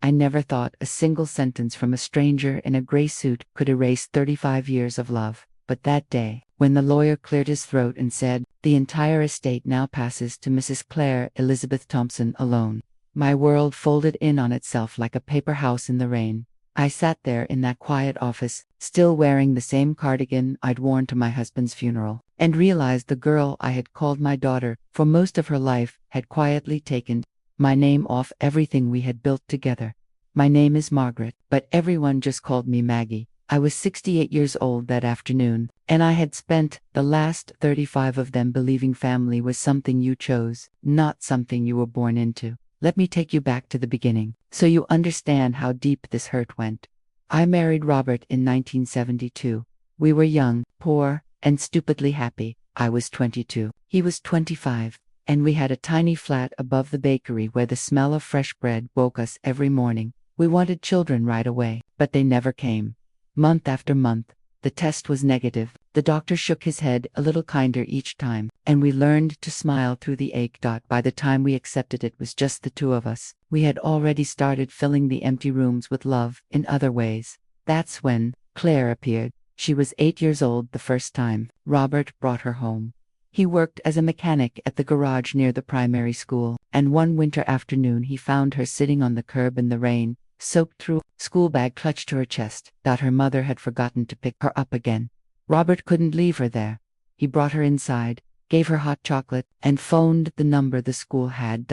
I never thought a single sentence from a stranger in a gray suit could erase 35 years of love. But that day, when the lawyer cleared his throat and said, "The entire estate now passes to Mrs. Claire Elizabeth Thompson alone," my world folded in on itself like a paper house in the rain. I sat there in that quiet office, still wearing the same cardigan I'd worn to my husband's funeral, and realized the girl I had called my daughter for most of her life had quietly taken my name off everything we had built together. My name is Margaret, but everyone just called me Maggie. I was 68 years old that afternoon, and I had spent the last 35 of them believing family was something you chose, not something you were born into. Let me take you back to the beginning, so you understand how deep this hurt went. I married Robert in 1972. We were young, poor, and stupidly happy. I was 22. He was 25. And we had a tiny flat above the bakery where the smell of fresh bread woke us every morning. We wanted children right away, but they never came. Month after month, the test was negative. The doctor shook his head a little kinder each time, and we learned to smile through the ache. By the time we accepted it was just the two of us, we had already started filling the empty rooms with love in other ways. That's when Claire appeared. She was 8 years old the first time. Robert brought her home. He worked as a mechanic at the garage near the primary school, and one winter afternoon he found her sitting on the curb in the rain, soaked through, school bag clutched to her chest. Her mother had forgotten to pick her up again. Robert couldn't leave her there. He brought her inside, gave her hot chocolate, and phoned the number the school had.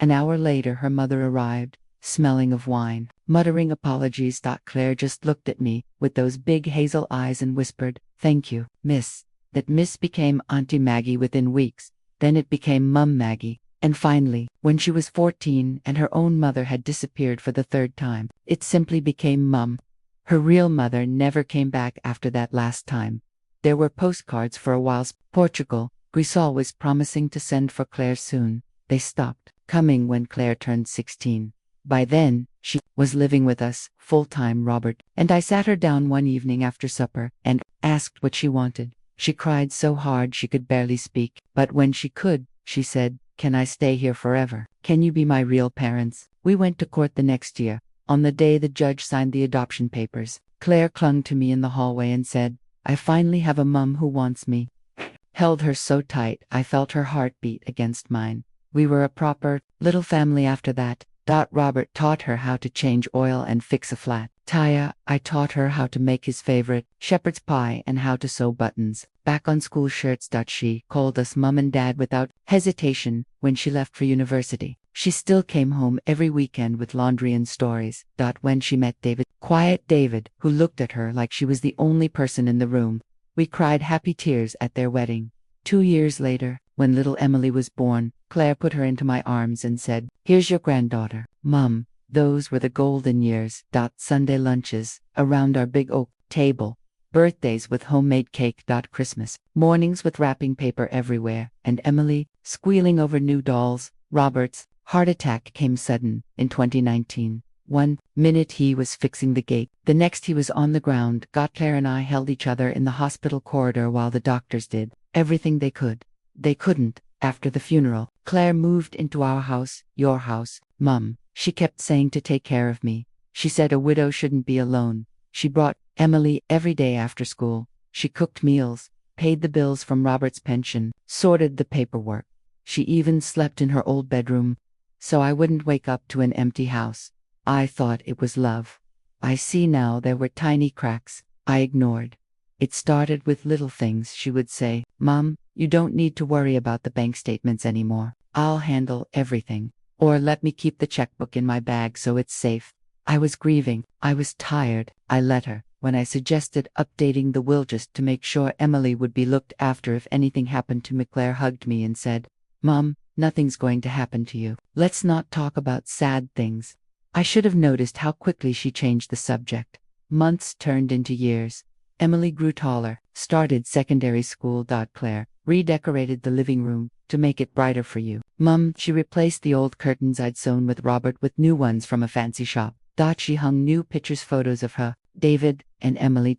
An hour later her mother arrived, smelling of wine, muttering apologies. Claire just looked at me with those big hazel eyes and whispered, "Thank you, miss." That miss became Auntie Maggie within weeks. Then it became Mum Maggie. And finally, when she was 14 and her own mother had disappeared for the third time, it simply became Mum. Her real mother never came back after that last time. There were postcards for a while. Portugal, Grisol was promising to send for Claire soon. They stopped coming when Claire turned 16. By then, she was living with us, full-time. Robert and I sat her down one evening after supper and asked what she wanted. She cried so hard she could barely speak, but when she could, she said, "Can I stay here forever? Can you be my real parents?" We went to court the next year. On the day the judge signed the adoption papers, Claire clung to me in the hallway and said, "I finally have a mum who wants me." Held her so tight I felt her heart beat against mine. We were a proper little family after that. Robert taught her how to change oil and fix a flat tire. I taught her how to make his favorite shepherd's pie and how to sew buttons back on school shirts. She called us Mum and Dad without hesitation when she left for university. She still came home every weekend with laundry and stories. When she met David, quiet David, who looked at her like she was the only person in the room, we cried happy tears at their wedding. 2 years later, when little Emily was born, Claire put her into my arms and said, "Here's your granddaughter, Mum." Those were the golden years. Sunday lunches around our big oak table, birthdays with homemade cake. Christmas mornings with wrapping paper everywhere, and Emily squealing over new dolls. Robert's heart attack came sudden in 2019. One minute he was fixing the gate, the next he was on the ground. Claire and I held each other in the hospital corridor while the doctors did everything they could. They couldn't. After the funeral, Claire moved into our house, your house, Mum. She kept saying to take care of me. She said a widow shouldn't be alone. She brought Emily every day after school. She cooked meals, paid the bills from Robert's pension, sorted the paperwork. She even slept in her old bedroom, so I wouldn't wake up to an empty house. I thought it was love. I see now there were tiny cracks I ignored. It started with little things. She would say, "Mom, you don't need to worry about the bank statements anymore. I'll handle everything." Or, "Let me keep the checkbook in my bag so it's safe." I was grieving. I was tired. I let her. When I suggested updating the will just to make sure Emily would be looked after if anything happened to me, Claire hugged me and said, "Mom, nothing's going to happen to you. Let's not talk about sad things." I should have noticed how quickly she changed the subject. Months turned into years. Emily grew taller, started secondary school. Claire redecorated the living room to make it brighter for you, Mum. She replaced the old curtains I'd sewn with Robert with new ones from a fancy shop. She hung new pictures, photos of her, David, and Emily.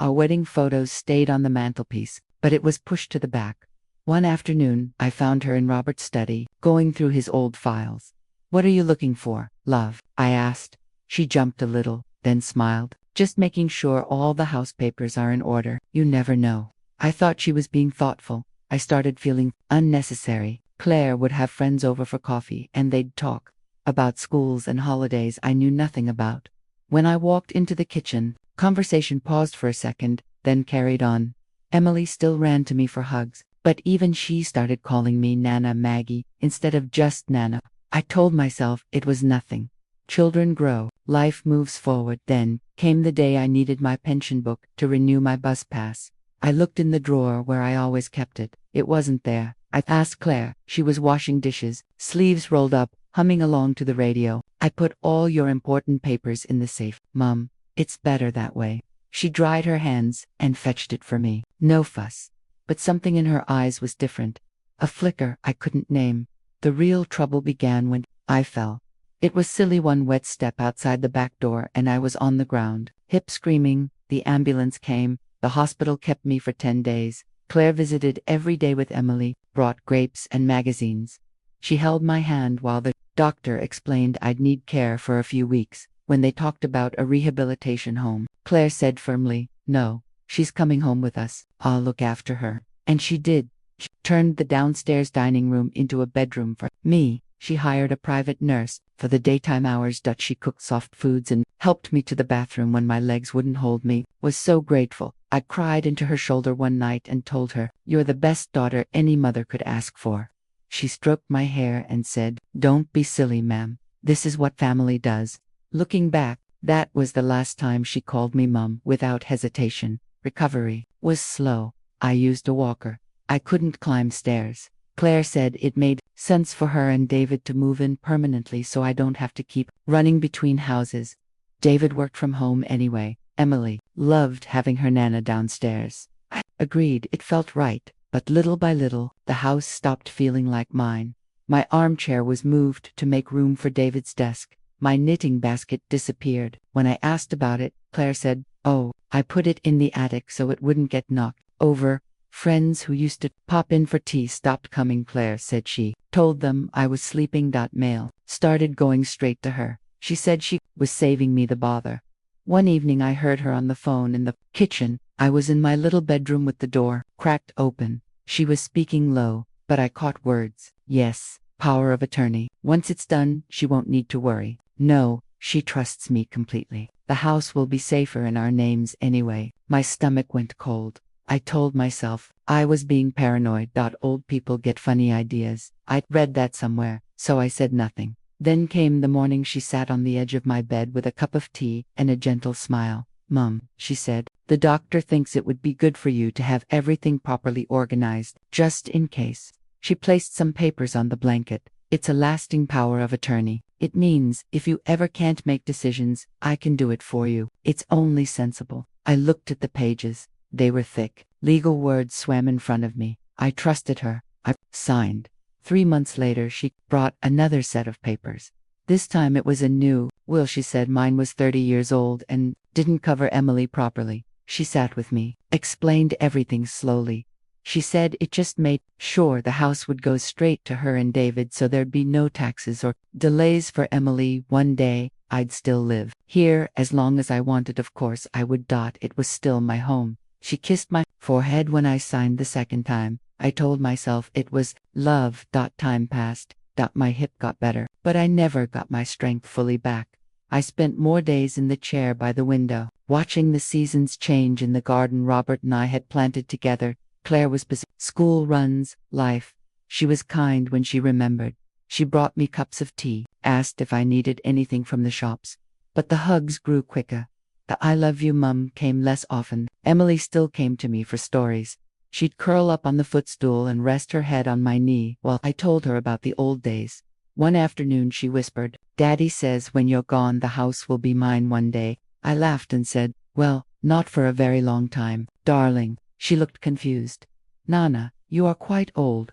Our wedding photos stayed on the mantelpiece, but it was pushed to the back. One afternoon, I found her in Robert's study, going through his old files. What are you looking for, love? I asked. She jumped a little, then smiled. Just making sure all the house papers are in order. You never know. I thought she was being thoughtful. I started feeling unnecessary. Claire would have friends over for coffee, and they'd talk about schools and holidays I knew nothing about. When I walked into the kitchen, conversation paused for a second, then carried on. Emily still ran to me for hugs, but even she started calling me Nana Maggie instead of just Nana. I told myself it was nothing. Children grow, life moves forward. Then came the day I needed my pension book to renew my bus pass. I looked in the drawer where I always kept it. It wasn't there. I asked Claire. She was washing dishes, sleeves rolled up, humming along to the radio. I put all your important papers in the safe. Mum, it's better that way. She dried her hands and fetched it for me. No fuss. But something in her eyes was different. A flicker I couldn't name. The real trouble began when I fell. It was silly, one wet step outside the back door and I was on the ground. Hip screaming, the ambulance came, the hospital kept me for 10 days. Claire visited every day with Emily, brought grapes and magazines. She held my hand while the doctor explained I'd need care for a few weeks. When they talked about a rehabilitation home, Claire said firmly, "No, she's coming home with us. I'll look after her." And she did. She turned the downstairs dining room into a bedroom for me. She hired a private nurse for the daytime hours. She cooked soft foods and helped me to the bathroom when my legs wouldn't hold me. Was so grateful. I cried into her shoulder one night and told her, "You're the best daughter any mother could ask for." She stroked my hair and said, "Don't be silly, ma'am. This is what family does." Looking back, that was the last time she called me mum without hesitation. Recovery was slow. I used a walker. I couldn't climb stairs. Claire said it made sense for her and David to move in permanently so I don't have to keep running between houses. David worked from home anyway. Emily loved having her Nana downstairs. I agreed it felt right, but little by little, the house stopped feeling like mine. My armchair was moved to make room for David's desk. My knitting basket disappeared. When I asked about it, Claire said, "Oh, I put it in the attic so it wouldn't get knocked over." Friends who used to pop in for tea stopped coming, Claire said. She told them I was sleeping. Mail started going straight to her. She said she was saving me the bother. One evening I heard her on the phone in the kitchen. I was in my little bedroom with the door cracked open. She was speaking low, but I caught words. "Yes, power of attorney. Once it's done, she won't need to worry. No, she trusts me completely. The house will be safer in our names anyway." My stomach went cold. I told myself I was being paranoid. Old people get funny ideas. I'd read that somewhere, so I said nothing. Then came the morning. She sat on the edge of my bed with a cup of tea and a gentle smile. "Mum," she said, "the doctor thinks it would be good for you to have everything properly organized, just in case." She placed some papers on the blanket. "It's a lasting power of attorney. It means if you ever can't make decisions, I can do it for you. It's only sensible." I looked at the pages. They were thick. Legal words swam in front of me. I trusted her. I signed. 3 months later, she brought another set of papers. This time it was a new will. She said mine was 30 years old and didn't cover Emily properly. She sat with me, explained everything slowly. She said it just made sure the house would go straight to her and David so there'd be no taxes or delays for Emily. One day, I'd still live here as long as I wanted. Of course I would. It was still my home. She kissed my forehead when I signed the second time. I told myself it was love. Time passed. My hip got better, but I never got my strength fully back. I spent more days in the chair by the window, watching the seasons change in the garden Robert and I had planted together. Claire was busy. School runs, life. She was kind when she remembered. She brought me cups of tea, asked if I needed anything from the shops. But the hugs grew quicker. The "I love you, Mum" came less often. Emily still came to me for stories. She'd curl up on the footstool and rest her head on my knee while I told her about the old days. One afternoon she whispered, "Daddy says when you're gone the house will be mine one day." I laughed and said, "Well, not for a very long time, darling." She looked confused. "Nana, you are quite old."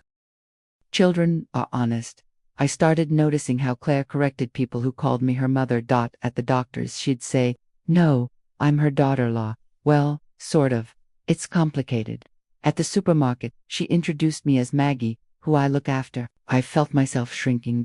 Children are honest. I started noticing how Claire corrected people who called me her mother. At the doctor's she'd say, "No, I'm her daughter-in-law." Well, sort of. It's complicated. At the supermarket, she introduced me as Maggie, who I look after. I felt myself shrinking.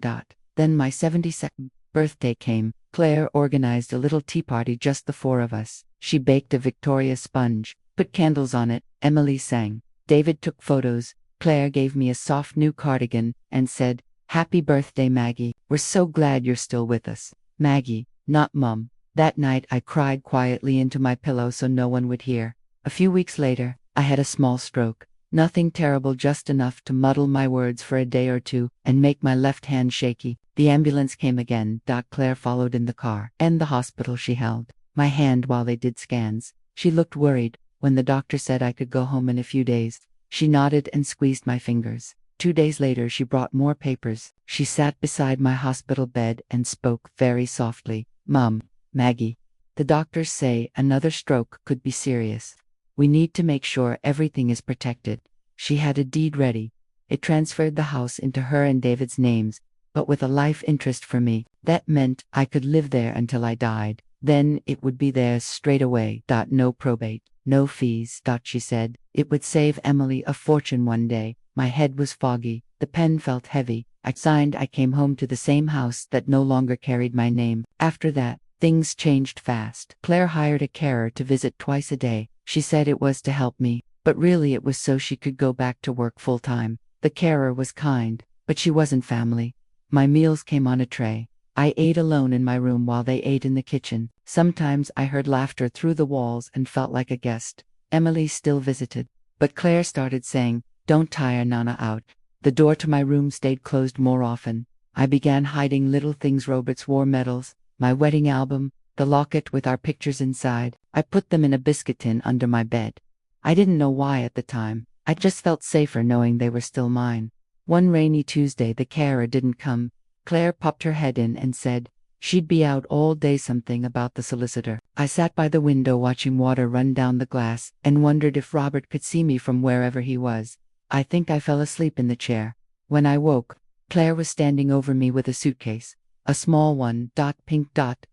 Then my 72nd birthday came. Claire organized a little tea party, just the four of us. She baked a Victoria sponge, put candles on it, Emily sang. David took photos. Claire gave me a soft new cardigan and said, "Happy birthday, Maggie. We're so glad you're still with us." Maggie, not Mum. That night I cried quietly into my pillow so no one would hear. A few weeks later, I had a small stroke. Nothing terrible, just enough to muddle my words for a day or two and make my left hand shaky. The ambulance came again. Claire followed in the car, and the hospital. She held my hand while they did scans. She looked worried. When the doctor said I could go home in a few days, she nodded and squeezed my fingers. 2 days later she brought more papers. She sat beside my hospital bed and spoke very softly. "Mum, Maggie, the doctors say another stroke could be serious. We need to make sure everything is protected." She had a deed ready. It transferred the house into her and David's names, but with a life interest for me. That meant I could live there until I died. Then it would be theirs straight away. No probate, no fees. She said it would save Emily a fortune one day. My head was foggy. The pen felt heavy. I signed. I came home to the same house that no longer carried my name. After that, things changed fast. Claire hired a carer to visit twice a day. She said it was to help me, but really it was so she could go back to work full time. The carer was kind, but she wasn't family. My meals came on a tray. I ate alone in my room while they ate in the kitchen. Sometimes I heard laughter through the walls and felt like a guest. Emily still visited, but Claire started saying, "Don't tire Nana out." The door to my room stayed closed more often. I began hiding little things: Robert's war medals, my wedding album, the locket with our pictures inside. I put them in a biscuit tin under my bed. I didn't know why at the time. I just felt safer knowing they were still mine. One rainy Tuesday the carer didn't come. Claire popped her head in and said she'd be out all day, something about the solicitor. I sat by the window watching water run down the glass and wondered if Robert could see me from wherever he was. I think I fell asleep in the chair. When I woke, Claire was standing over me with a suitcase. A small one, pink,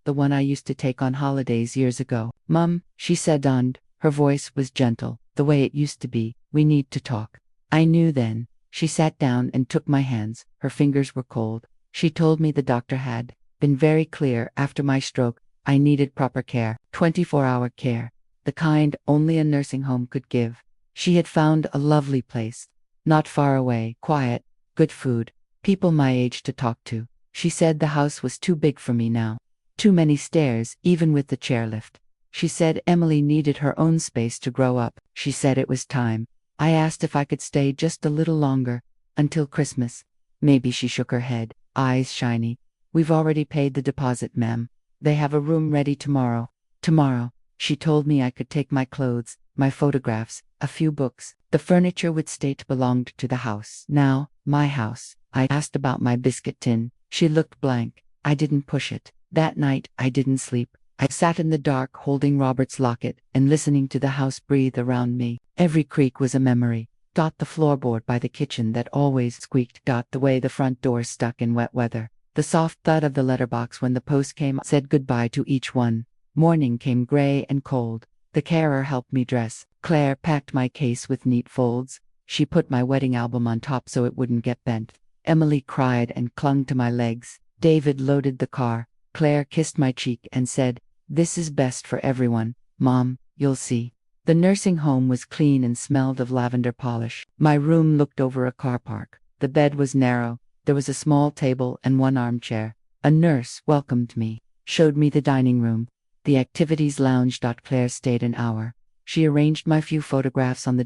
the one I used to take on holidays years ago. "Mum," she said, and her voice was gentle, the way it used to be. "We need to talk." I knew then. She sat down and took my hands. Her fingers were cold. She told me the doctor had been very clear. After my stroke, I needed proper care, 24-hour care, the kind only a nursing home could give. She had found a lovely place, not far away, quiet, good food, people my age to talk to. She said the house was too big for me now. Too many stairs, even with the chairlift. She said Emily needed her own space to grow up. She said it was time. I asked if I could stay just a little longer, until Christmas. Maybe. She shook her head, eyes shiny. "We've already paid the deposit, ma'am. They have a room ready tomorrow." Tomorrow. She told me I could take my clothes, my photographs, a few books. The furniture would stay belonged to the house. Now, my house. I asked about my biscuit tin. She looked blank. I didn't push it. That night, I didn't sleep. I sat in the dark holding Robert's locket and listening to the house breathe around me. Every creak was a memory. The floorboard by the kitchen that always squeaked. The way the front door stuck in wet weather. The soft thud of the letterbox when the post came said goodbye to each one. Morning came gray and cold. The carer helped me dress. Claire packed my case with neat folds. She put my wedding album on top so it wouldn't get bent. Emily cried and clung to my legs. David loaded the car. Claire kissed my cheek and said, "This is best for everyone, Mom, you'll see." The nursing home was clean and smelled of lavender polish. My room looked over a car park. The bed was narrow. There was a small table and one armchair. A nurse welcomed me, showed me the dining room, the activities lounge. Claire stayed an hour. She arranged my few photographs on the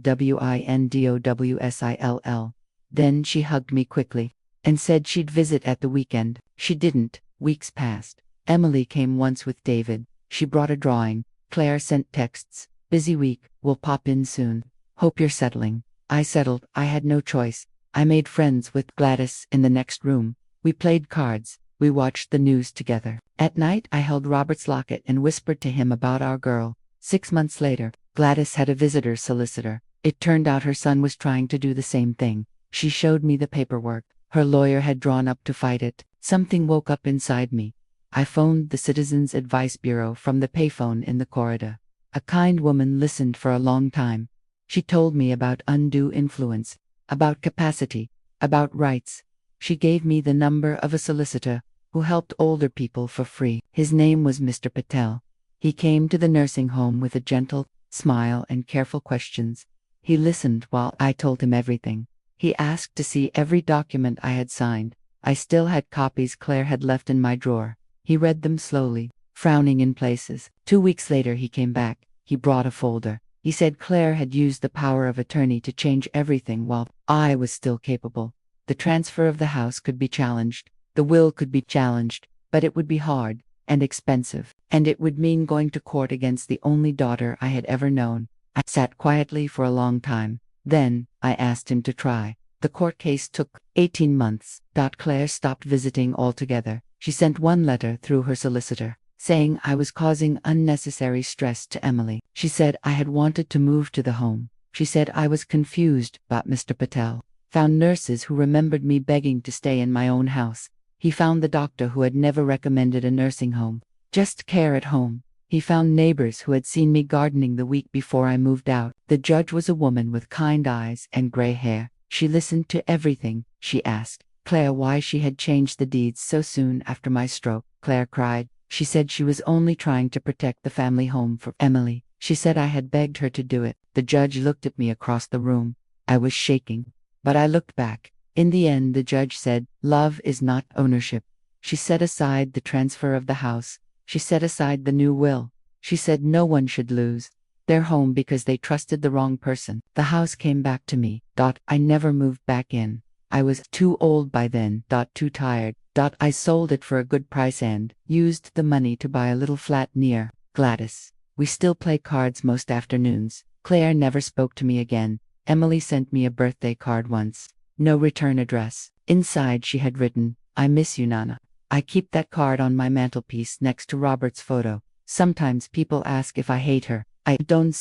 WINDOWSILL. Then she hugged me quickly and said she'd visit at the weekend. She didn't. Weeks passed. Emily came once with David. She brought a drawing. Claire sent texts. "Busy week, we'll pop in soon. Hope you're settling." I settled. I had no choice. I made friends with Gladys in the next room. We played cards. We watched the news together. At night I held Robert's locket and whispered to him about our girl. 6 months later, Gladys had a visitor solicitor. It turned out her son was trying to do the same thing. She showed me the paperwork. Her lawyer had drawn up to fight it. Something woke up inside me. I phoned the Citizens Advice Bureau from the payphone in the corridor. A kind woman listened for a long time. She told me about undue influence, about capacity, about rights. She gave me the number of a solicitor who helped older people for free. His name was Mr. Patel. He came to the nursing home with a gentle smile and careful questions. He listened while I told him everything. He asked to see every document I had signed. I still had copies Claire had left in my drawer. He read them slowly, frowning in places. 2 weeks later he came back. He brought a folder. He said Claire had used the power of attorney to change everything while I was still capable. The transfer of the house could be challenged. The will could be challenged, but it would be hard and expensive, and it would mean going to court against the only daughter I had ever known. I sat quietly for a long time. Then, I asked him to try. The court case took 18 months. Claire stopped visiting altogether. She sent one letter through her solicitor, saying I was causing unnecessary stress to Emily. She said I had wanted to move to the home. She said I was confused about Mr. Patel. Found nurses who remembered me begging to stay in my own house. He found the doctor who had never recommended a nursing home, just care at home. He found neighbors who had seen me gardening the week before I moved out. The judge was a woman with kind eyes and gray hair. She listened to everything. She asked Claire why she had changed the deeds so soon after my stroke. Claire cried. She said she was only trying to protect the family home for Emily. She said I had begged her to do it. The judge looked at me across the room. I was shaking, but I looked back. In the end, the judge said, love is not ownership. She set aside the transfer of the house. She set aside the new will. She said no one should lose their home because they trusted the wrong person. The house came back to me. I never moved back in. I was too old by then. Too tired. I sold it for a good price and used the money to buy a little flat near Gladys. We still play cards most afternoons. Claire never spoke to me again. Emily sent me a birthday card once. No return address. Inside she had written, I miss you, Nana. I keep that card on my mantelpiece next to Robert's photo. Sometimes people ask if I hate her. I don't.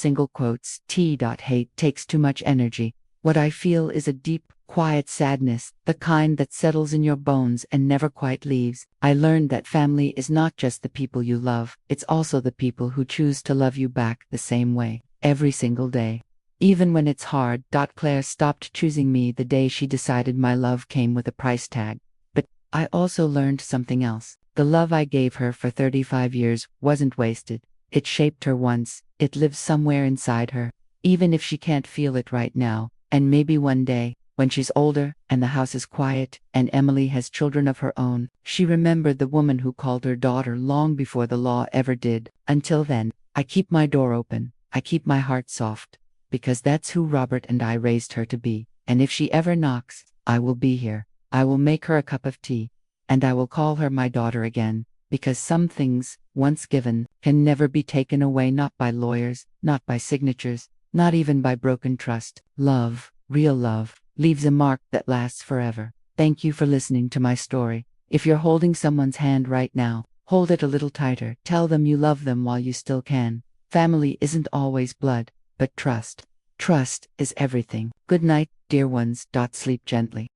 Hate takes too much energy. What I feel is a deep, quiet sadness, the kind that settles in your bones and never quite leaves. I learned that family is not just the people you love, it's also the people who choose to love you back the same way, every single day. Even when it's hard. Claire stopped choosing me the day she decided my love came with a price tag. But I also learned something else. The love I gave her for 35 years wasn't wasted. It shaped her once. It lives somewhere inside her, even if she can't feel it right now. And maybe one day, when she's older and the house is quiet and Emily has children of her own, she remembered the woman who called her daughter long before the law ever did. Until then, I keep my door open. I keep my heart soft. Because that's who Robert and I raised her to be. And if she ever knocks, I will be here. I will make her a cup of tea. And I will call her my daughter again. Because some things, once given, can never be taken away, not by lawyers, not by signatures, not even by broken trust. Love, real love, leaves a mark that lasts forever. Thank you for listening to my story. If you're holding someone's hand right now, hold it a little tighter. Tell them you love them while you still can. Family isn't always blood, but trust. Trust is everything. Good night, dear ones. Sleep gently.